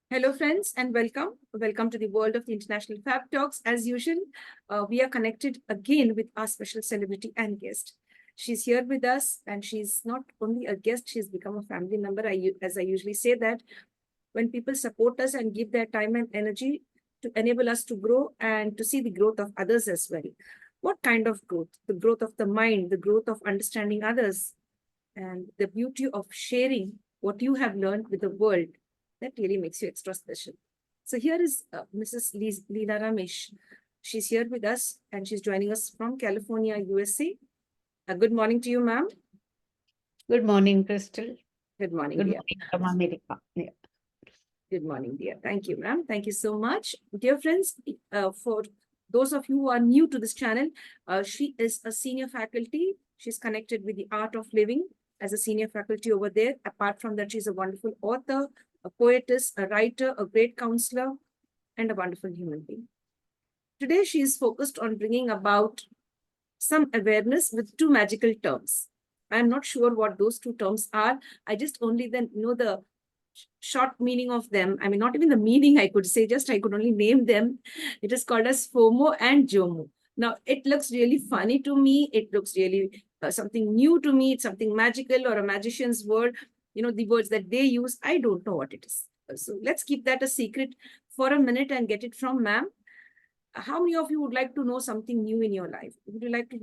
Hello, friends, and welcome. Welcome to the world of the International Fab Talks. As usual, we are connected again with our special celebrity and guest. She's here with us, and she's not only a guest, she's become a family member. As I usually say that when people support us and give their time and energy to enable us to grow and to see the growth of others as well. What kind of growth? The growth of the mind, the growth of understanding others, and the beauty of sharing what you have learned with the world. That really makes you extra special. So here is Mrs.Leela Ramesh. She's here with us and she's joining us from California, USA. Good morning to you, ma'am. Good morning, Crystal. Good morning, Good dear. morning from America. Yeah. Good morning, dear. Thank you, ma'am. Thank you so much. Dear friends, for those of you who are new to this channel, she is a senior faculty. She's connected with the art of living as a senior faculty over there. Apart from that, she's a wonderful author, a poetess, a writer, a great counselor, and a wonderful human being. Today, she is focused on bringing about some awareness with two magical terms. I'm not sure what those two terms are. I just only then know the short meaning of them. I mean, not even the meaning, I could say, just I could only name them. It is called as FOMO and JOMO. Now, it looks really funny to me. It looks really something new to me. It's something magical or a magician's word. You know, the words that they use, I don't know what it is. So let's keep that a secret for a minute and get it from ma'am. How many of you would like to know something new in your life? Would you like to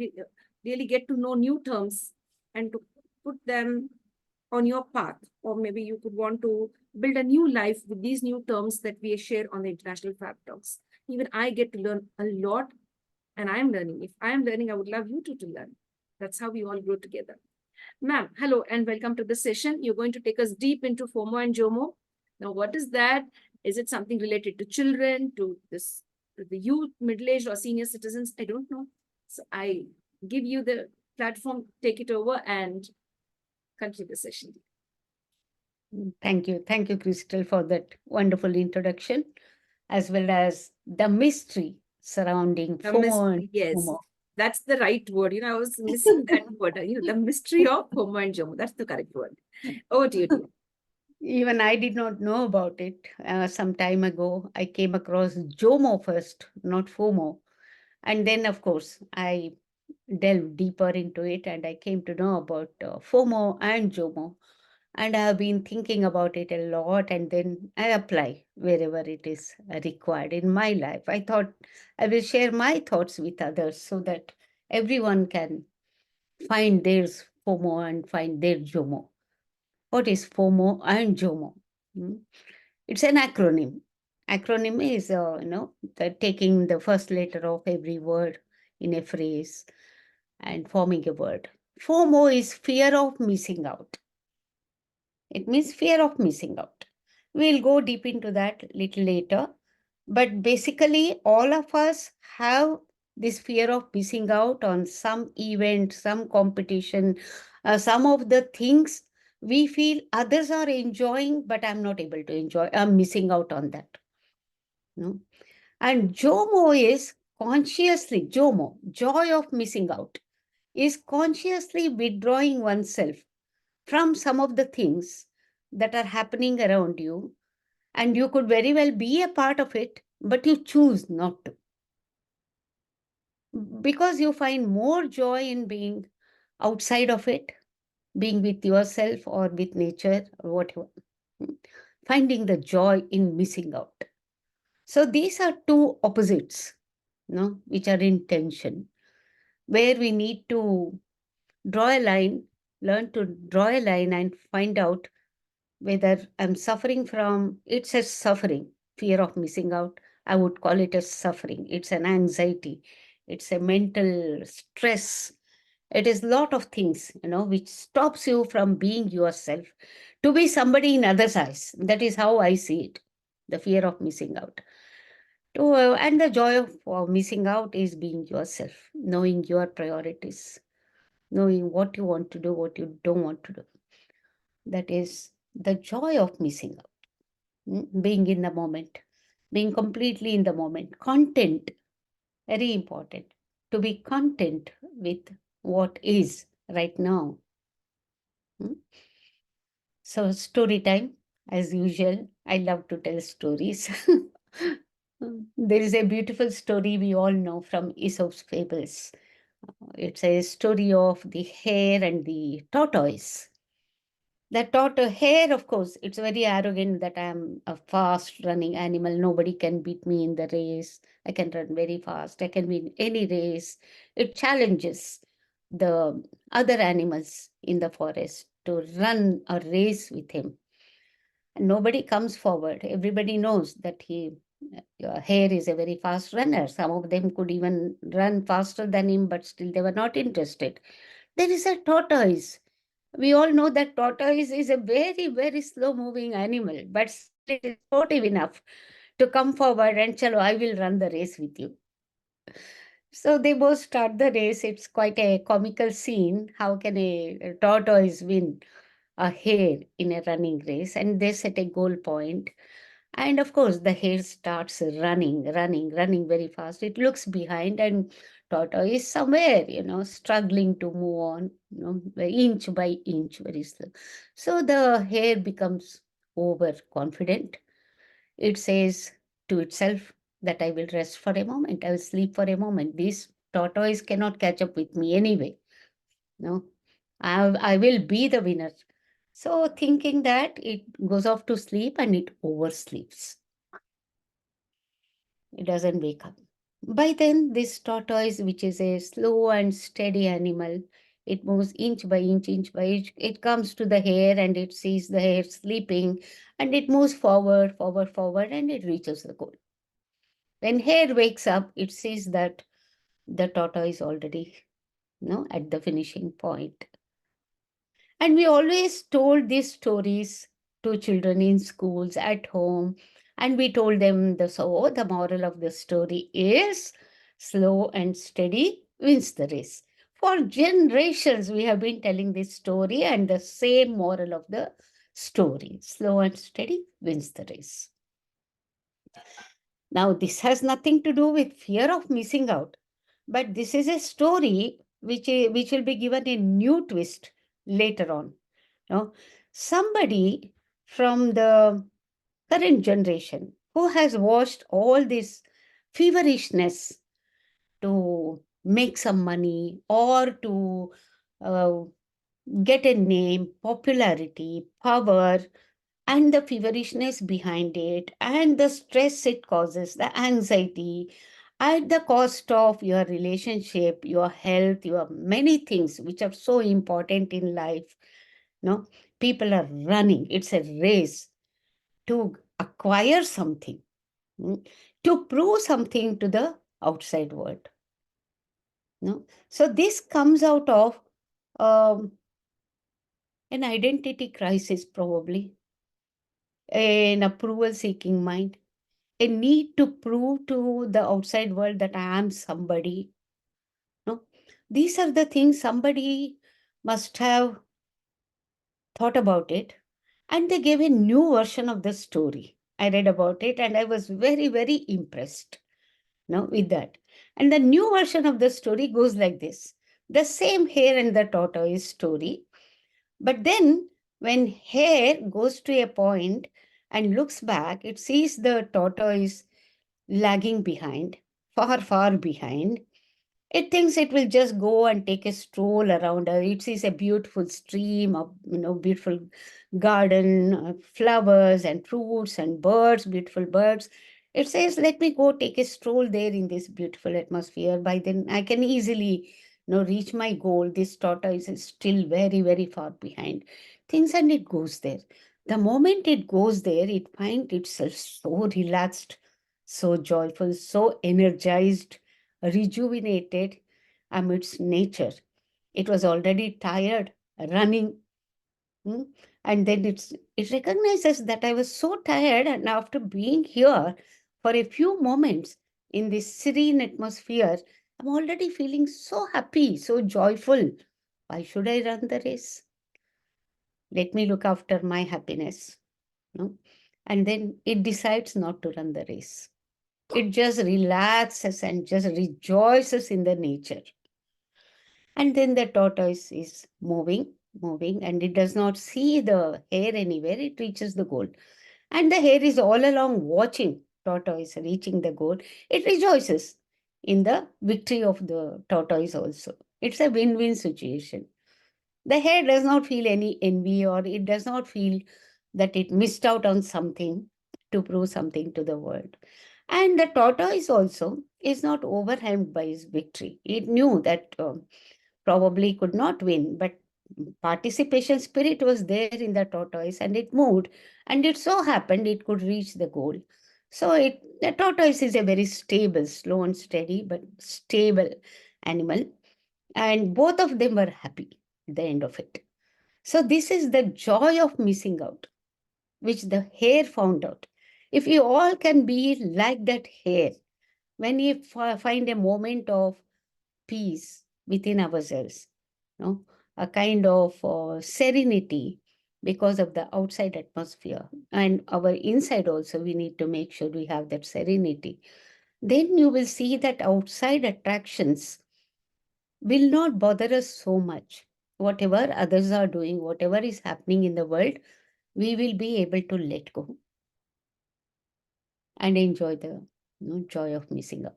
really get to know new terms and to put them on your path? Or maybe you could want to build a new life with these new terms that we share on the International Fab Talks. Even I get to learn a lot and I'm learning. If I'm learning, I would love you to learn. That's how we all grow together. Ma'am, hello and welcome to the session. You're going to take us deep into FOMO and JOMO. Now, what is that? Is it something related to children, to the youth, middle-aged or senior citizens? I don't know. So I give you the platform, take it over and continue the session. Thank you. Thank you, Crystal, for that wonderful introduction, as well as the mystery surrounding FOMO and Yes, JOMO. that's the right word. You know, I was missing that word. The mystery of FOMO and JOMO. That's the correct word. Over to you, dear. Even I did not know about it. Some time ago, I came across JOMO first, not FOMO. And then, of course, I delved deeper into it and I came to know about FOMO and JOMO. And I have been thinking about it a lot, and then I apply wherever it is required in my life. I thought I will share my thoughts with others so that everyone can find their FOMO and find their JOMO. What is FOMO and JOMO? Hmm? It's an acronym. Acronym is, taking the first letter of every word in a phrase and forming a word. FOMO is fear of missing out. It means fear of missing out. We'll go deep into that little later. But basically, all of us have this fear of missing out on some event, some competition, some of the things we feel others are enjoying, but I'm not able to enjoy. I'm missing out on that. No? And JOMO is consciously, JOMO, joy of missing out, is consciously withdrawing oneself from some of the things that are happening around you, and you could very well be a part of it, but you choose not to because you find more joy in being outside of it, being with yourself or with nature or whatever, finding the joy in missing out. So these are two opposites, no, which are in tension, where we need to draw a line, learn to draw a line and find out whether I'm suffering from, it's a suffering, fear of missing out. I would call it a suffering. It's an anxiety. It's a mental stress. It is a lot of things, which stops you from being yourself to be somebody in others' eyes. That is how I see it. The fear of missing out. And the joy of missing out is being yourself, knowing your priorities, knowing what you want to do, what you don't want to do. That is the joy of missing out. Being in the moment, being completely in the moment. Content, very important. To be content with what is right now. Mm. So, story time. As usual, I love to tell stories. There is a beautiful story we all know from Aesop's fables. It's a story of the hare and the tortoise. The hare, of course, it's very arrogant that I am a fast running animal. Nobody can beat me in the race. I can run very fast. I can win any race. It challenges the other animals in the forest to run a race with him. And nobody comes forward. Everybody knows that hare is a very fast runner. Some of them could even run faster than him, but still they were not interested. There is a tortoise. We all know that tortoise is a very, very slow moving animal, but still it is sportive enough to come forward and chalo, I will run the race with you. So they both start the race. It's quite a comical scene. How can a tortoise win a hare in a running race? And they set a goal point. And of course, the hare starts running very fast. It looks behind, and tortoise is somewhere, struggling to move on, inch by inch, very slow. So the hare becomes overconfident. It says to itself that I will rest for a moment, I will sleep for a moment. This tortoise cannot catch up with me anyway. No, I will be the winner. So, thinking that, it goes off to sleep and it oversleeps. It doesn't wake up. By then, this tortoise, which is a slow and steady animal, it moves inch by inch. It comes to the hare and it sees the hare sleeping, and it moves forward, and it reaches the goal. When hare wakes up, it sees that the tortoise already, at the finishing point. And we always told these stories to children in schools, at home, and we told them the moral of the story is slow and steady wins the race. For generations, we have been telling this story and the same moral of the story: slow and steady wins the race. Now, this has nothing to do with fear of missing out, but this is a story which will be given a new twist later on. Somebody from the current generation who has watched all this feverishness to make some money or to uh, get a name, popularity, power, and the feverishness behind it, and the stress it causes, the anxiety, at the cost of your relationship, your health, your many things which are so important in life. No, people are running. It's a race to acquire something, mm, to prove something to the outside world. No, so this comes out of um, an identity crisis, probably an approval seeking mind, a need to prove to the outside world that I am somebody. No, these are the things somebody must have thought about it, and they gave a new version of the story. I read about it and I was very, very impressed, with that. And the new version of the story goes like this: the same hare and the tortoise story, but then when hare goes to a point and looks back, it sees the tortoise lagging behind, far behind. It thinks it will just go and take a stroll around. It sees a beautiful stream, of beautiful garden, flowers and fruits and birds, beautiful birds. It says, "Let me go take a stroll there in this beautiful atmosphere. By then, I can easily, reach my goal. This tortoise is still very, very far behind." Things, and it goes there. The moment it goes there, it finds itself so relaxed, so joyful, so energized, rejuvenated amidst nature. It was already tired, running. mm, And then it recognizes that I was so tired, and after being here for a few moments in this serene atmosphere, I'm already feeling so happy, so joyful. Why should I run the race? Let me look after my happiness. no? And then it decides not to run the race. It just relaxes and just rejoices in the nature. And then the tortoise is moving. moving and it does not see the hare anywhere, it reaches the goal. And the hare is all along watching tortoise reaching the goal. It rejoices in the victory of the tortoise also. It's a win-win situation. The hare does not feel any envy or it does not feel that it missed out on something to prove something to the world. And the tortoise also is not overwhelmed by his victory. It knew that probably could not win, but participation spirit was there in the tortoise and it moved, and it so happened it could reach the goal. So the tortoise is a very stable, slow and steady, but stable animal, and both of them were happy at the end of it. So this is the joy of missing out, which the hare found out. If we all can be like that hare, when we find a moment of peace within ourselves, you know, a kind of serenity because of the outside atmosphere and our inside also, we need to make sure we have that serenity. Then you will see that outside attractions will not bother us so much. Whatever others are doing, whatever is happening in the world, we will be able to let go and enjoy the joy of missing out.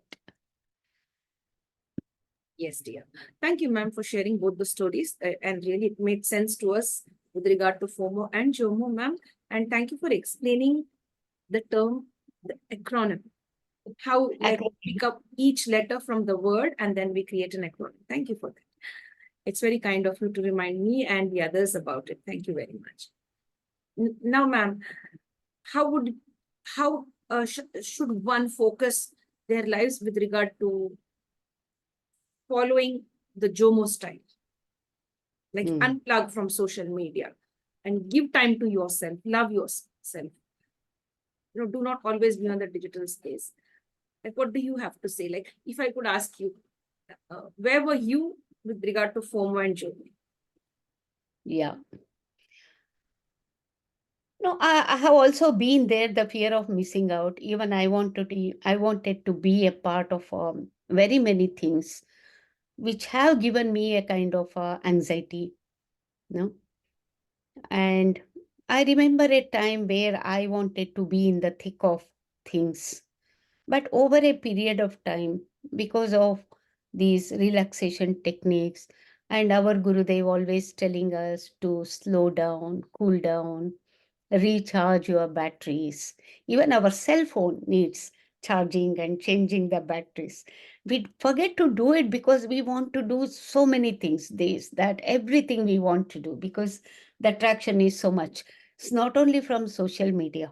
Yes, dear. Thank you, ma'am, for sharing both the stories. And really, it made sense to us with regard to FOMO and JOMO, ma'am. And thank you for explaining the term, the acronym, how like pick up each letter from the word and then we create an acronym. Thank you for that. It's very kind of you to remind me and the others about it. Thank you very much. Now, ma'am, how should one focus their lives with regard to following the JOMO style? Like unplug from social media and give time to yourself, love yourself. Do not always be on the digital space. Like, what do you have to say? Like, if I could ask you, where were you with regard to FOMO and JOMO? Yeah. No, I have also been there, the fear of missing out. Even I wanted to be a part of very many things which have given me a kind of anxiety, you know. And I remember a time where I wanted to be in the thick of things. But over a period of time, because of these relaxation techniques, and our Gurudev always telling us to slow down, cool down, recharge your batteries. Even our cell phone needs charging and changing the batteries. We forget to do it because we want to do so many things, this, that, everything we want to do because the attraction is so much. It's not only from social media,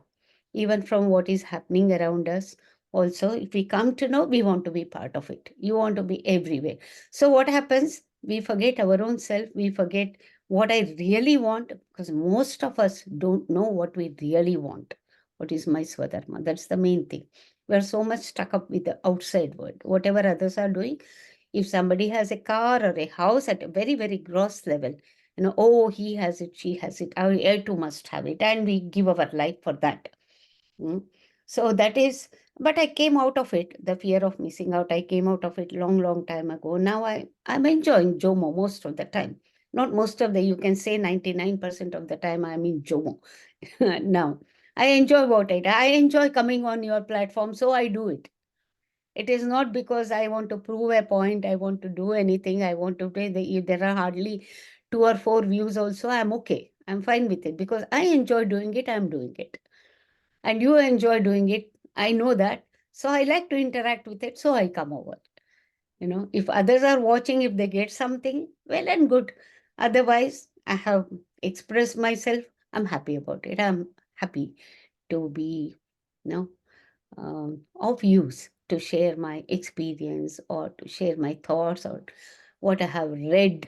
even from what is happening around us. Also, if we come to know, we want to be part of it. You want to be everywhere. So what happens? We forget our own self. We forget what I really want, because most of us don't know what we really want. What is my Swadharma? That's the main thing. We're so much stuck up with the outside world, whatever others are doing. If somebody has a car or a house at a very, very gross level, oh, he has it, she has it, I too must have it, and we give our life for that. So that is, but I came out of it, the fear of missing out. I came out of it long, long time ago. Now I'm enjoying JOMO most of the time. Not most of the, you can say 99% of the time I'm in JOMO. Now, I enjoy what I enjoy coming on your platform, so I do it. It is not because I want to prove a point, I want to do anything, I want to play. If there are hardly 2 or 4 views also, I'm okay. I'm fine with it because I enjoy doing it, I'm doing it. And you enjoy doing it. I know that. So I like to interact with it. So I come over. If others are watching, if they get something, well and good. Otherwise, I have expressed myself. I'm happy about it. I'm happy to be, of use to share my experience or to share my thoughts or what I have read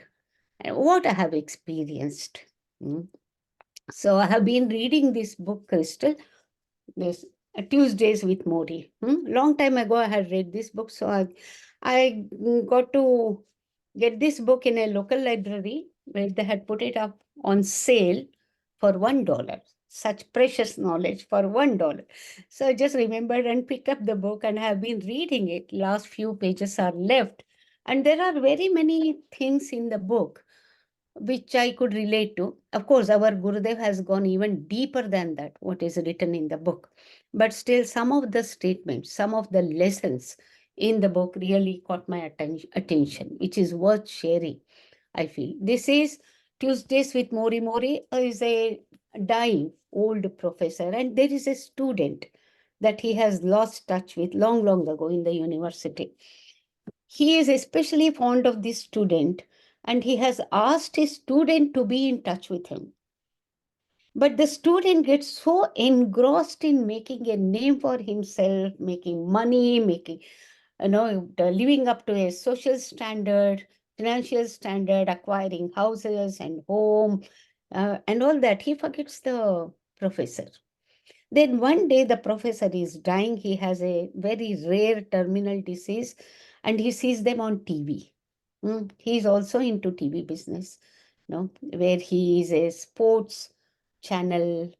and what I have experienced. So I have been reading this book, Crystal, this Tuesdays with Modi. Long time ago, I had read this book, so I got to get this book in a local library where they had put it up on sale for $1. Such precious knowledge for $1. So I just remembered and picked up the book and have been reading it. Last few pages are left, and there are very many things in the book which I could relate to. Of course, our Gurudev has gone even deeper than that, what is written in the book. But still, some of the statements, some of the lessons in the book really caught my attention, which is worth sharing, I feel. This is Tuesdays with Mori. Mori is a dying old professor, and there is a student that he has lost touch with long, long ago in the university. He is especially fond of this student, and he has asked his student to be in touch with him. But the student gets so engrossed in making a name for himself, making money, making, living up to a social standard, financial standard, acquiring houses and home, and all that. He forgets the professor. Then one day the professor is dying. He has a very rare terminal disease, and he sees them on TV. He is also into TV business, where he is a sports channel.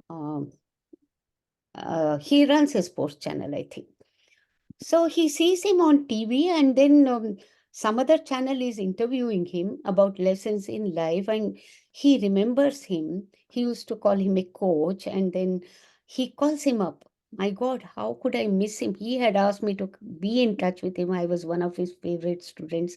Um, he runs a sports channel, I think. So he sees him on TV, and then some other channel is interviewing him about lessons in life, and he remembers him. He used to call him a coach, and then he calls him up. My God, how could I miss him? He had asked me to be in touch with him. I was one of his favorite students.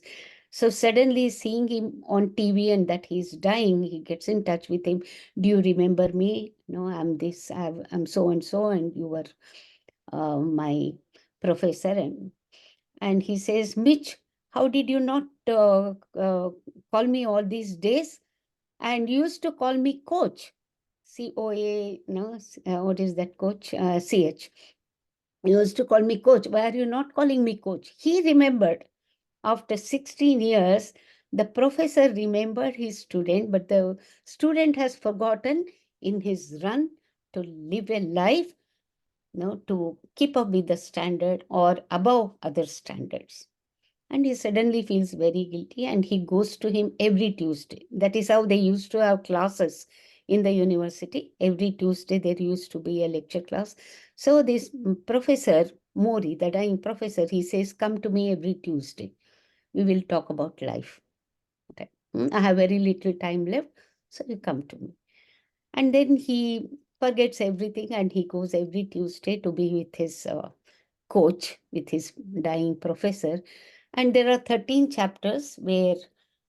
So suddenly seeing him on TV and that he's dying, he gets in touch with him. Do you remember me? No, I'm this, I'm so and so, and you were my professor. And he says, Mitch, how did you not call me all these days? And you used to call me coach. COA, no, what is that coach? CH. You used to call me coach. Why are you not calling me coach? He remembered after 16 years, the professor remembered his student, but the student has forgotten in his run to live a life, to keep up with the standard or above other standards. And he suddenly feels very guilty, and he goes to him every Tuesday. That is how they used to have classes in the university. Every Tuesday there used to be a lecture class. So this professor, Mori, the dying professor, he says, come to me every Tuesday. We will talk about life. Okay. I have very little time left, so you come to me. And then he forgets everything, and he goes every Tuesday to be with his coach, with his dying professor. And there are 13 chapters where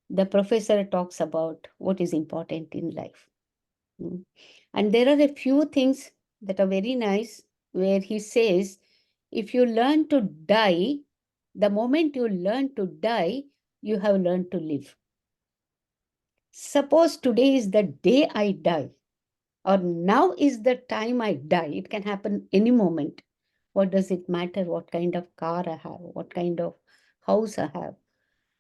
the professor talks about what is important in life. And there are a few things that are very nice, where he says, if you learn to die, the moment you learn to die, you have learned to live. Suppose today is the day I die, or now is the time I die. It can happen any moment. What does it matter what kind of car I have, what kind of house I have,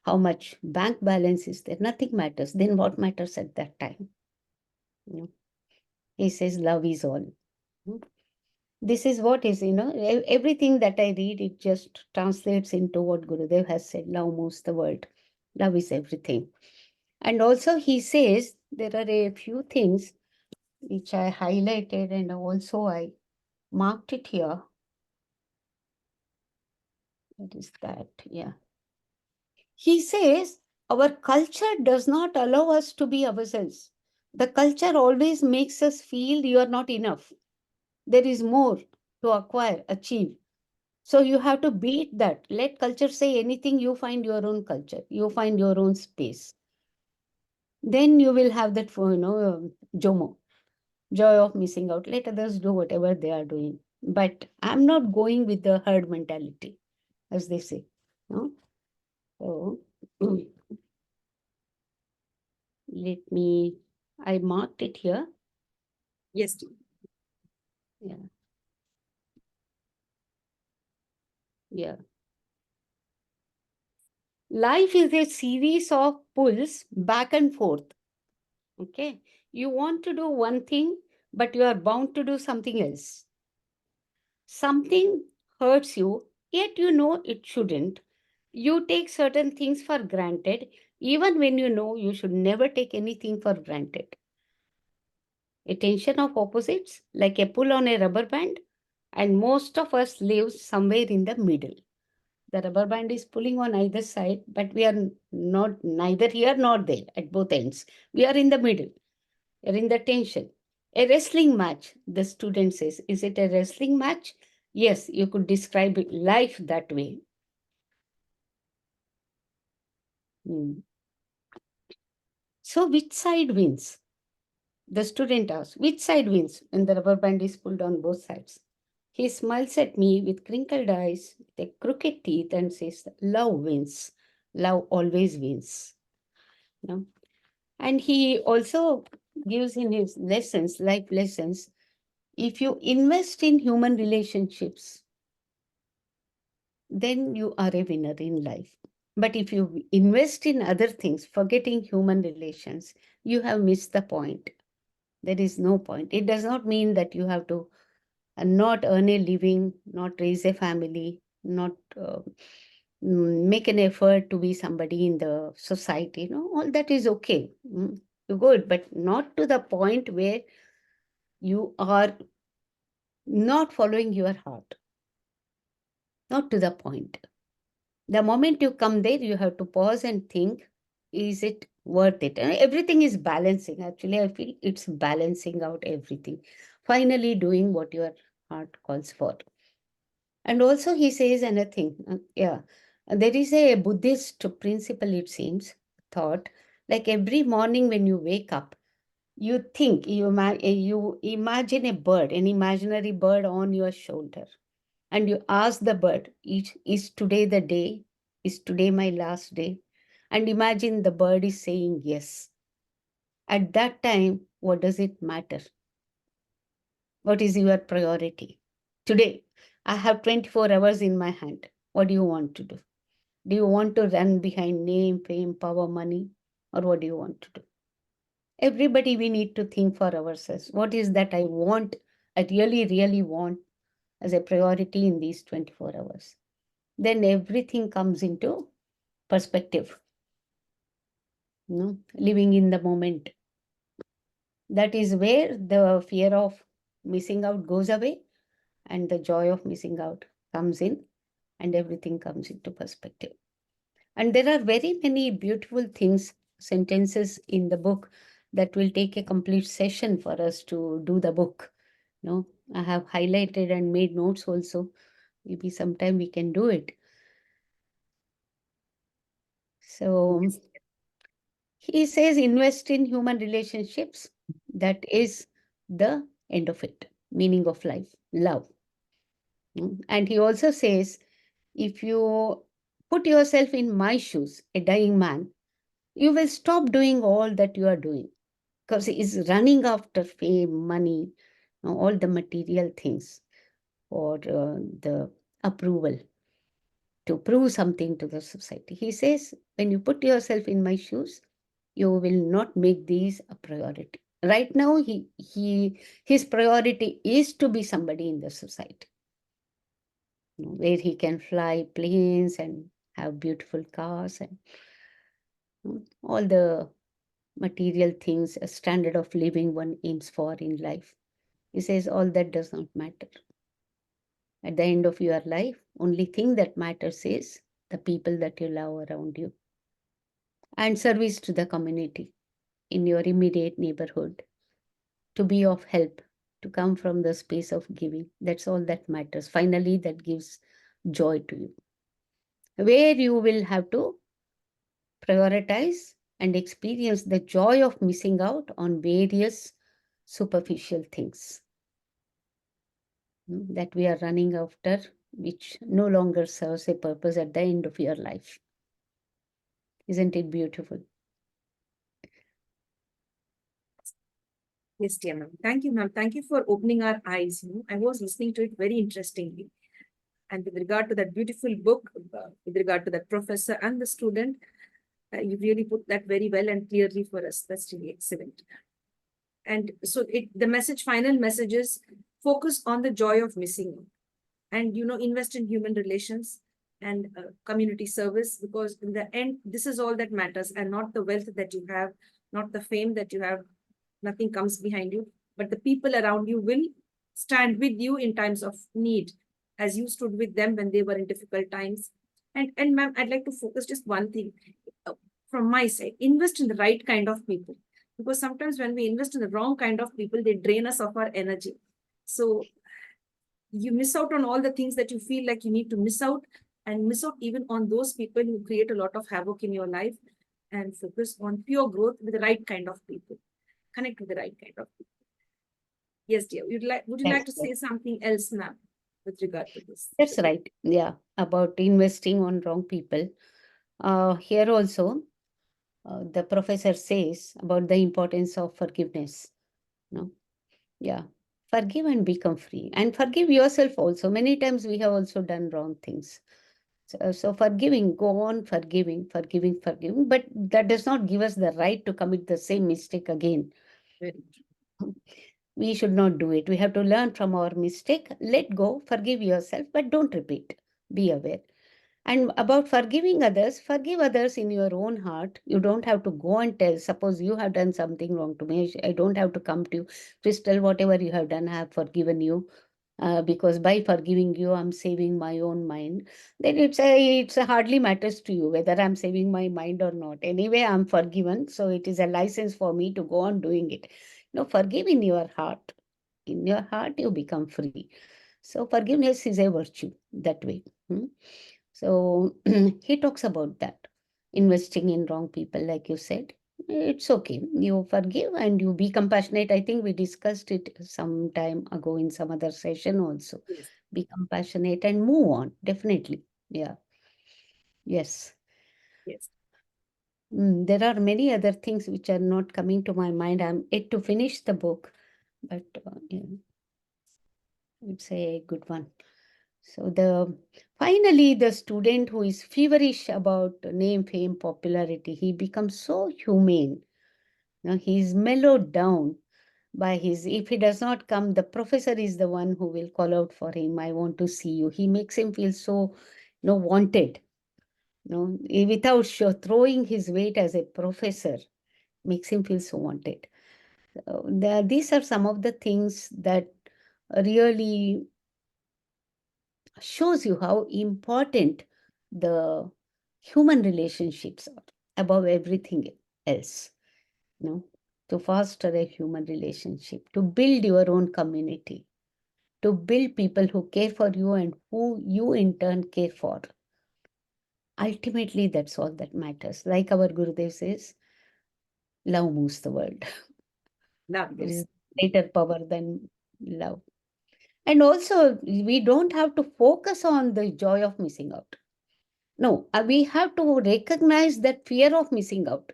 how much bank balance is there? Nothing matters. Then what matters at that time? He says, love is all. This is what is, everything that I read, it just translates into what Gurudev has said. Love moves the world. Love is everything. And also he says, there are a few things which I highlighted, and also I marked it here. What is that? Yeah. He says, our culture does not allow us to be ourselves. The culture always makes us feel you are not enough. There is more to acquire, achieve. So you have to beat that. Let culture say anything, you find your own culture, you find your own space. Then you will have that, JOMO, joy of missing out. Let others do whatever they are doing. But I'm not going with the herd mentality, as they say. No? So I marked it here. Yes, dear. Yeah. Yeah. Life is a series of pulls back and forth. Okay. You want to do one thing, but you are bound to do something else. Something hurts you, yet you know it shouldn't. You take certain things for granted, even when you know you should never take anything for granted. A tension of opposites, like a pull on a rubber band, and most of us live somewhere in the middle. The rubber band is pulling on either side, but we are not neither here nor there at both ends. We are in the middle. We are in the tension. A wrestling match, the student says. Is it a wrestling match? Yes, you could describe life that way. Hmm. So, which side wins? The student asks, which side wins when the rubber band is pulled on both sides? He smiles at me with crinkled eyes, with a crooked teeth, and says, love wins. Love always wins. You know? And he also gives in his lessons, life lessons, if you invest in human relationships, then you are a winner in life. But if you invest in other things, forgetting human relations, you have missed the point. There is no point. It does not mean that you have to not earn a living, not raise a family, not make an effort to be somebody in the society. No, all that is okay. Good, but not to the point where you are not following your heart. Not to the point. The moment you come there, you have to pause and think, is it worth it? And everything is balancing. Actually, I feel it's balancing out everything. Finally, doing what your heart calls for. And also, he says another thing. There is a Buddhist principle, it seems, thought like every morning when you wake up, you think, you imagine a bird, an imaginary bird on your shoulder, and you ask the bird, is today the day? Is today my last day? And imagine the bird is saying yes. At that time, what does it matter? What is your priority? Today, I have 24 hours in my hand. What do you want to do? Do you want to run behind name, fame, power, money? Or what do you want to do? Everybody, we need to think for ourselves. What is that I want? I really, really want as a priority in these 24 hours. Then everything comes into perspective. Living in the moment. That is where the fear of missing out goes away and the joy of missing out comes in and everything comes into perspective. And there are very many beautiful things, sentences in the book that will take a complete session for us to do the book. I have highlighted and made notes also. Maybe sometime we can do it. So he says invest in human relationships. That is the end of it, meaning of life, love. And he also says, if you put yourself in my shoes, a dying man, you will stop doing all that you are doing because he is running after fame, money, all the material things or the approval to prove something to the society. He says, when you put yourself in my shoes, you will not make these a priority. Right now, his priority is to be somebody in the society, where he can fly planes and have beautiful cars and all the material things, a standard of living one aims for in life. He says all that does not matter. At the end of your life, only thing that matters is the people that you love around you and service to the community in your immediate neighborhood, to be of help, to come from the space of giving. That's all that matters. Finally, that gives joy to you. Where you will have to prioritize and experience the joy of missing out on various superficial things that we are running after, which no longer serves a purpose at the end of your life. Isn't it beautiful? Yes, dear ma'am. Thank you, ma'am. Thank you for opening our eyes. I was listening to it very interestingly. And with regard to that beautiful book, with regard to that professor and the student, you really put that very well and clearly for us. That's really excellent. And so the final message is focus on the joy of missing out. And, invest in human relations and community service, because in the end, this is all that matters, and not the wealth that you have, not the fame that you have. Nothing comes behind you, but the people around you will stand with you in times of need, as you stood with them when they were in difficult times. And ma'am, I'd like to focus just one thing uh, from my side. Invest in the right kind of people. Because sometimes when we invest in the wrong kind of people, they drain us of our energy. So you miss out on all the things that you feel like you need to miss out, and miss out even on those people who create a lot of havoc in your life, and focus on pure growth with the right kind of people. Connect with the right kind of people. Yes, dear. Would you like That's to right. say something else, ma'am, with regard to this? That's right. Yeah, about investing on wrong people. Here also, the professor says about the importance of forgiveness. No, yeah, forgive and become free, and forgive yourself also. Many times we have also done wrong things. So forgiving, go on forgiving, forgiving, forgiving, but that does not give us the right to commit the same mistake again. Very We should not do it. We have to learn from our mistake, let go, forgive yourself, but don't repeat. Be aware. And about forgiving others, forgive others in your own heart. You don't have to go and tell. Suppose you have done something wrong to me, I don't have to come to you. Crystal, whatever you have done, I have forgiven you. Because by forgiving you, I'm saving my own mind. Then it's a hardly matters to you whether I'm saving my mind or not. Anyway, I'm forgiven, so it is a license for me to go on doing it. No, forgive in your heart. In your heart, you become free. So forgiveness is a virtue that way. So he talks about that. Investing in wrong people, like you said, it's okay. You forgive and you be compassionate. I think we discussed it some time ago in some other session also. yes, Be compassionate and move on. Definitely. Yeah. Yes. yes. There are many other things which are not coming to my mind. I'm yet to finish the book, but yeah, it's a good one. So the finally the student who is feverish about name, fame, popularity, he becomes so humane. Now he's mellowed down by his, if he does not come, the professor is the one who will call out for him. I want to see you. He makes him feel so, wanted. Without throwing his weight as a professor, makes him feel so wanted. These are some of the things that really shows you how important the human relationships are above everything else. You know, to foster a human relationship, to build your own community, to build people who care for you and who you in turn care for. Ultimately, that's all that matters. Like our Gurudev says, love moves the world. Love, There yes. is greater power than love. And also, we don't have to focus on the joy of missing out. No, we have to recognize that fear of missing out.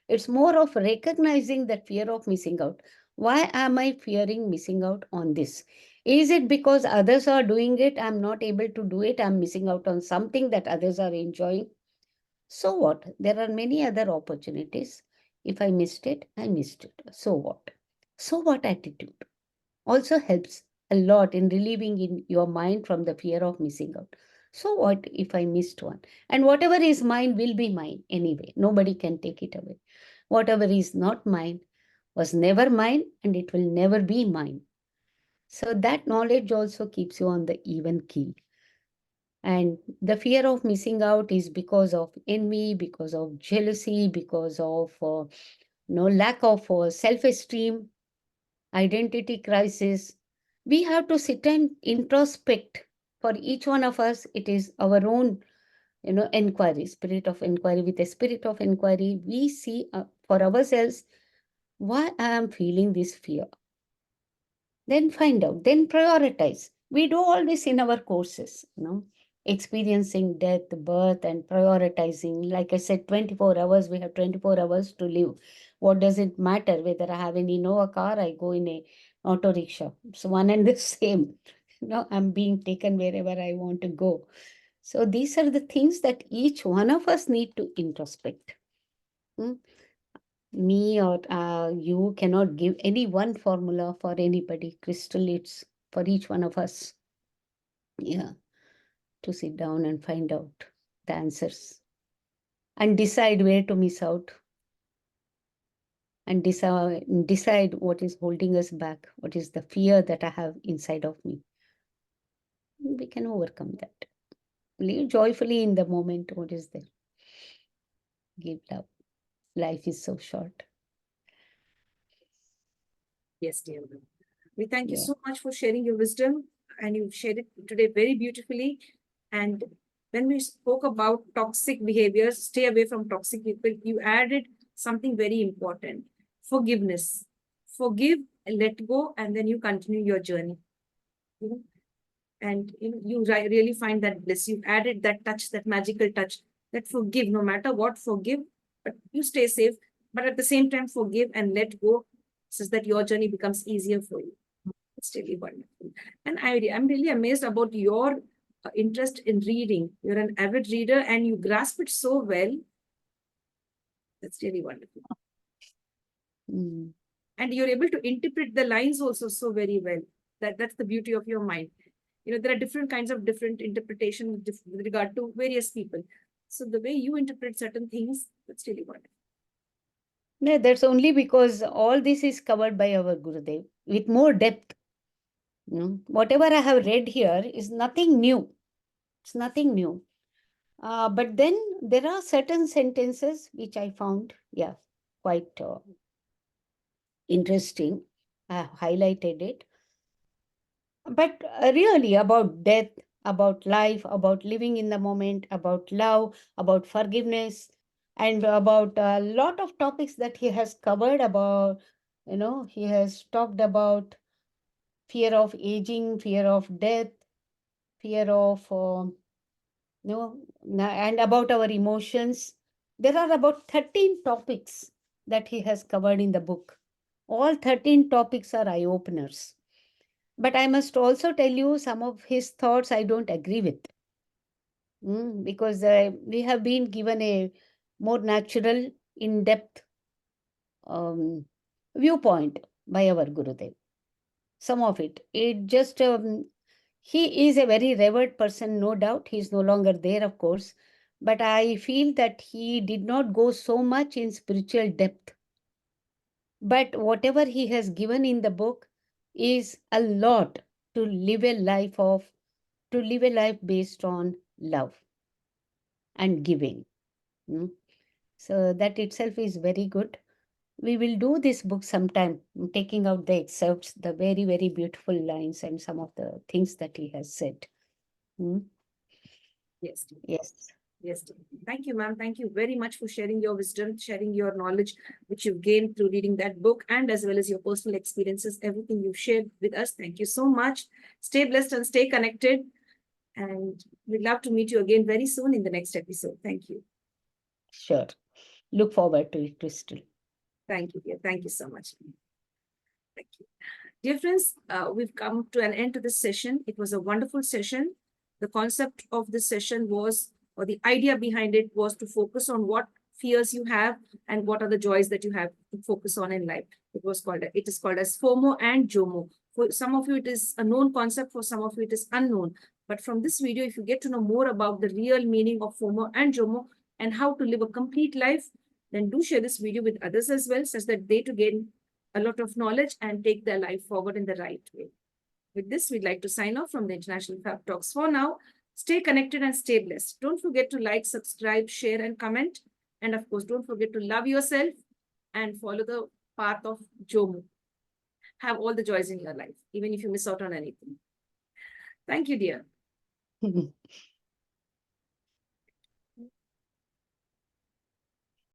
It's more of recognizing that fear of missing out. Why am I fearing missing out on this? Is it because others are doing it? I'm not able to do it. I'm missing out on something that others are enjoying. So what? There are many other opportunities. If I missed it, I missed it. So what? So what attitude also helps a lot in relieving in your mind from the fear of missing out. So what if I missed one? And whatever is mine will be mine anyway. Nobody can take it away. Whatever is not mine was never mine and it will never be mine. So that knowledge also keeps you on the even keel. And the fear of missing out is because of envy, because of jealousy, because of no lack of self-esteem, identity crisis. We have to sit and introspect. For each one of us, it is our own, inquiry, spirit of inquiry. With a spirit of inquiry, we see for ourselves why I am feeling this fear. Then find out, then prioritize. We do all this in our courses, experiencing death, birth, and prioritizing. Like I said, 24 hours, we have 24 hours to live. What does it matter whether I have an Innova car, I go in a auto rickshaw? It's one and the same. I'm being taken wherever I want to go. So these are the things that each one of us need to introspect. Hmm? Me or you cannot give any one formula for anybody. Crystal, it's for each one of us. Yeah, to sit down and find out the answers and decide where to miss out and decide what is holding us back, what is the fear that I have inside of me. We can overcome that. Live joyfully in the moment. What is there? Give love. Life is so short. Yes, dear ma'am. We thank you Yeah. so much for sharing your wisdom, and you shared it today very beautifully. And when we spoke about toxic behaviors, stay away from toxic people, you added something very important: forgiveness. Forgive, let go, and then you continue your journey. You know, and you really find that bliss. You added that touch, that magical touch, that forgive, no matter what, forgive, but you stay safe. But at the same time, forgive and let go, so that your journey becomes easier for you. It's really wonderful. And I'm really amazed about your interest in reading. You're an avid reader and you grasp it so well. That's really wonderful. Mm. And you're able to interpret the lines also so very well. That's the beauty of your mind. There are different kinds of different interpretation with regard to various people. So the way you interpret certain things, that's really wonderful. Yeah, that's only because all this is covered by our Gurudev with more depth. Whatever I have read here is nothing new. It's nothing new. But then there are certain sentences which I found, yeah, quite interesting. I have highlighted it. But really about death, about life, about living in the moment, about love, about forgiveness, and about a lot of topics that he has covered about, he has talked about fear of aging, fear of death, fear of, and about our emotions. There are about 13 topics that he has covered in the book. All 13 topics are eye openers. But I must also tell you some of his thoughts I don't agree with. Because we have been given a more natural, in depth um, viewpoint by our Gurudev. Some of it. It just, he is a very revered person, no doubt. He is no longer there, of course. But I feel that he did not go so much in spiritual depth. But whatever he has given in the book is a lot to live a life of, to live a life based on love and giving. Mm. So that itself is very good. We will do this book sometime, taking out the excerpts, the very, very beautiful lines and some of the things that he has said. Mm. Yes. Yes. Yes. Thank you, ma'am. Thank you very much for sharing your wisdom, sharing your knowledge, which you've gained through reading that book, and as well as your personal experiences, everything you've shared with us. Thank you so much. Stay blessed and stay connected. And we'd love to meet you again very soon in the next episode. Thank you. Sure. Look forward to it, Crystal. Thank you, dear. Thank you so much. Thank you. Dear friends, we've come to an end to this session. It was a wonderful session. The concept of this session was, or the idea behind it was, to focus on what fears you have and what are the joys that you have to focus on in life. It is called as FOMO and JOMO. For some of you, it is a known concept. For some of you, it is unknown. But from this video, if you get to know more about the real meaning of FOMO and JOMO and how to live a complete life, then do share this video with others as well, such that they too gain a lot of knowledge and take their life forward in the right way. With this, we'd like to sign off from the International Fabtalks for now. Stay connected and stay blessed. Don't forget to like, subscribe, share, and comment. And of course, don't forget to love yourself and follow the path of JOMO. Have all the joys in your life, even if you miss out on anything. Thank you, dear.